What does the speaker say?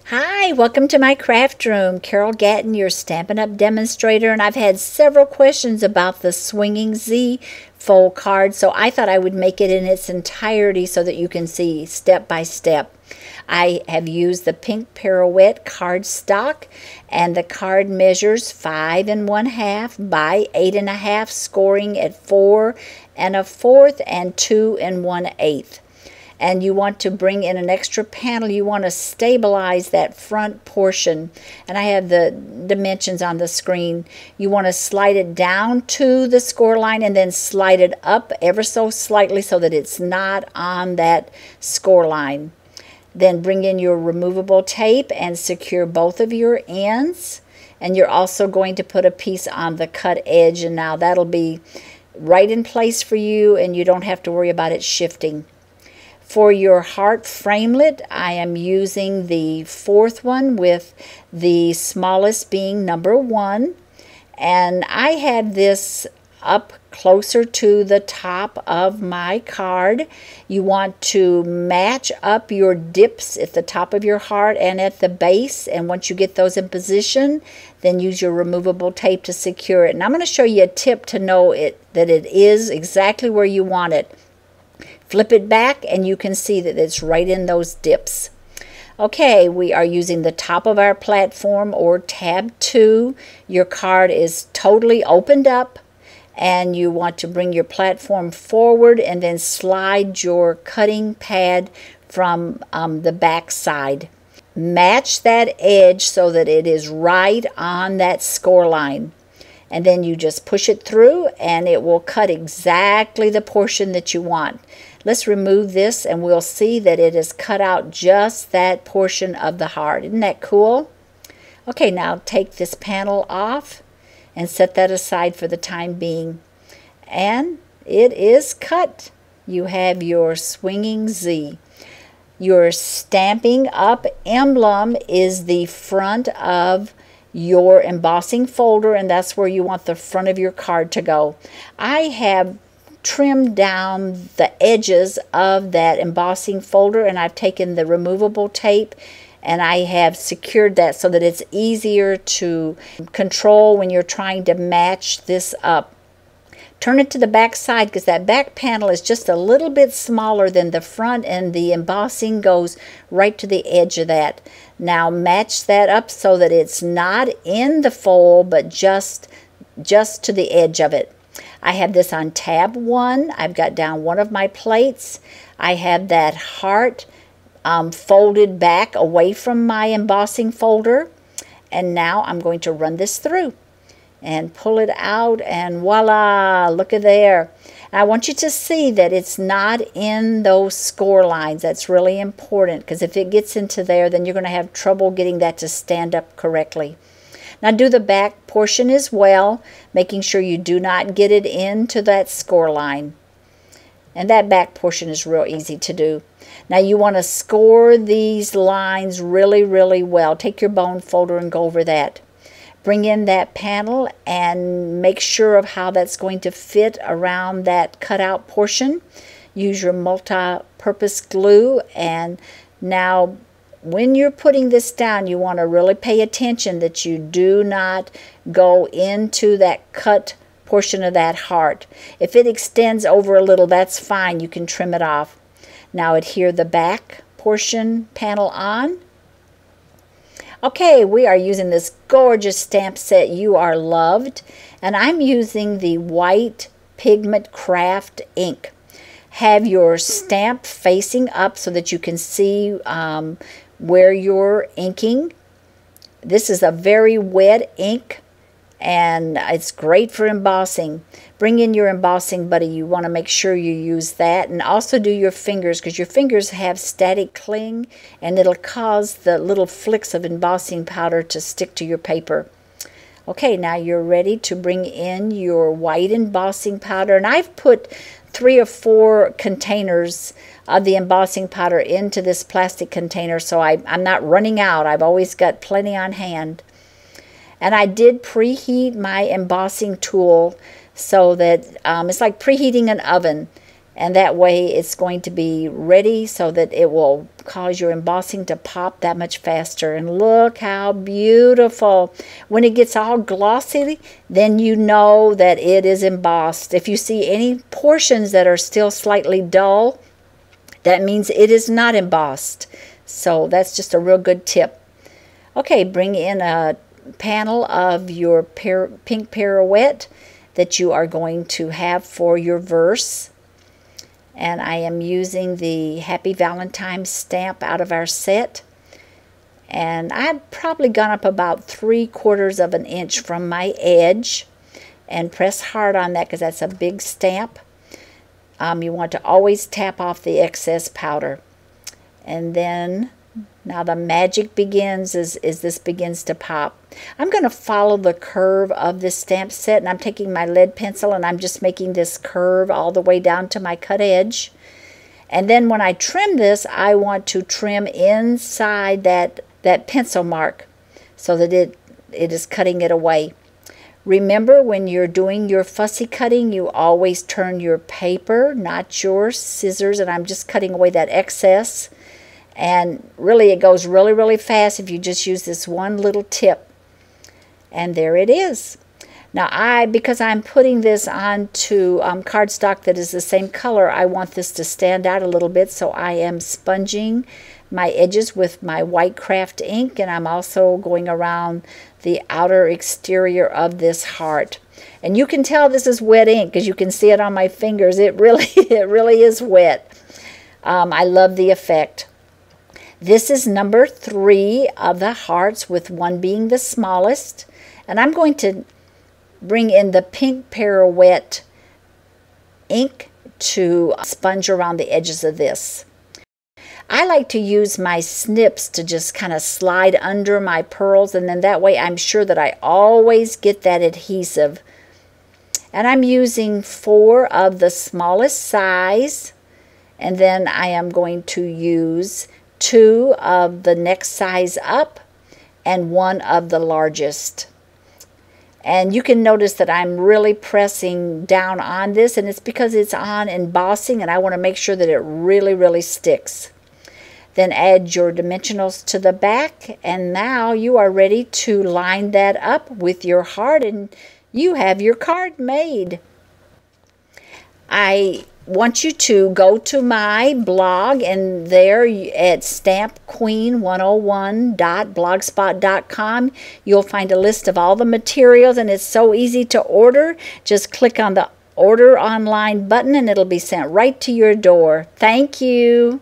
Hi, welcome to my craft room. Carol Gatton, your Stampin' Up! Demonstrator, and I've had several questions about the Swinging Z fold card, so I thought I would make it in its entirety so that you can see step by step. I have used the Pink Pirouette cardstock, and the card measures 5 1/2 by 8 1/2, scoring at 4 1/4 and 2 1/8. And you want to bring in an extra panel. You want to stabilize that front portion. And I have the dimensions on the screen. You want to slide it down to the score line and then slide it up ever so slightly so that it's not on that score line. Then bring in your removable tape and secure both of your ends. And you're also going to put a piece on the cut edge, and now that'll be right in place for you and you don't have to worry about it shifting. For your heart framelit, I am using the 4th one, with the smallest being number 1. And I have this up closer to the top of my card. You want to match up your dips at the top of your heart and at the base. And once you get those in position, then use your removable tape to secure it. And I'm going to show you a tip to know that it is exactly where you want it. Flip it back and you can see that it's right in those dips. Okay, we are using the top of our platform, or tab 2. Your card is totally opened up and you want to bring your platform forward and then slide your cutting pad from the back side. Match that edge so that it is right on that score line. And then you just push it through and it will cut exactly the portion that you want. Let's remove this and we'll see that it has cut out just that portion of the heart. Isn't that cool? Okay, now take this panel off and set that aside for the time being. And it is cut. You have your Swinging Z. Your Stampin' Up! Emblem is the front of your embossing folder, and that's where you want the front of your card to go. I have trimmed down the edges of that embossing folder, and I've taken the removable tape and I have secured that so that it's easier to control when you're trying to match this up. Turn it to the back side because that back panel is just a little bit smaller than the front, and the embossing goes right to the edge of that. Now match that up so that it's not in the fold but just to the edge of it. I have this on tab 1. I've got down one of my plates. I have that heart folded back away from my embossing folder. And now I'm going to run this through and pull it out, and voila, look at there. And I want you to see that it's not in those score lines. That's really important, because if it gets into there, then you're going to have trouble getting that to stand up correctly. Now do the back portion as well, making sure you do not get it into that score line. And that back portion is real easy to do. Now you want to score these lines really, really well. Take your bone folder and go over that. Bring in that panel and make sure of how that's going to fit around that cutout portion. Use your multi-purpose glue, and now when you're putting this down, you want to really pay attention that you do not go into that cut portion of that heart. If it extends over a little, that's fine. You can trim it off. Now adhere the back portion panel on. Okay, we are using this gorgeous stamp set, You Are Loved, and I'm using the white pigment craft ink. Have your stamp facing up so that you can see where you're inking. This is a very wet ink and it's great for embossing. Bring in your embossing buddy. You want to make sure you use that, and also do your fingers, because your fingers have static cling and it'll cause the little flicks of embossing powder to stick to your paper. Okay, now you're ready to bring in your white embossing powder, and I've put 3 or 4 containers of the embossing powder into this plastic container, so I'm not running out. I've always got plenty on hand. And I did preheat my embossing tool so that it's like preheating an oven. And that way it's going to be ready so that it will cause your embossing to pop that much faster. And look how beautiful. When it gets all glossy, then you know that it is embossed. If you see any portions that are still slightly dull, that means it is not embossed. So that's just a real good tip. Okay, bring in a panel of your Pink Pirouette that you are going to have for your verse. And I am using the Happy Valentine's stamp out of our set. And I've probably gone up about 3/4 of an inch from my edge. And press hard on that because that's a big stamp. You want to always tap off the excess powder. And then, now the magic begins as this begins to pop. I'm going to follow the curve of this stamp set, and I'm taking my lead pencil and I'm just making this curve all the way down to my cut edge. And then when I trim this, I want to trim inside that pencil mark so that it is cutting it away. Remember, when you're doing your fussy cutting, you always turn your paper, not your scissors, and I'm just cutting away that excess. And really, it goes really, really fast if you just use this one little tip. And there it is. Now, because I'm putting this onto cardstock that is the same color, I want this to stand out a little bit, so I am sponging my edges with my white craft ink, and I'm also going around the outer exterior of this heart. And you can tell this is wet ink because you can see it on my fingers. It really is wet. I love the effect. This is number 3 of the hearts, with one being the smallest. And I'm going to bring in the Pink Pirouette ink to sponge around the edges of this. I like to use my snips to just kind of slide under my pearls, and then that way I'm sure that I always get that adhesive. And I'm using 4 of the smallest size, and then I am going to use 2 of the next size up and 1 of the largest. And you can notice that I'm really pressing down on this, and it's because it's on embossing, and I want to make sure that it really, really sticks. Then add your dimensionals to the back, and now you are ready to line that up with your heart, and you have your card made. I want you to go to my blog, and there at stampqueen101.blogspot.com you'll find a list of all the materials, and it's so easy to order. Just click on the order online button and it'll be sent right to your door. Thank you.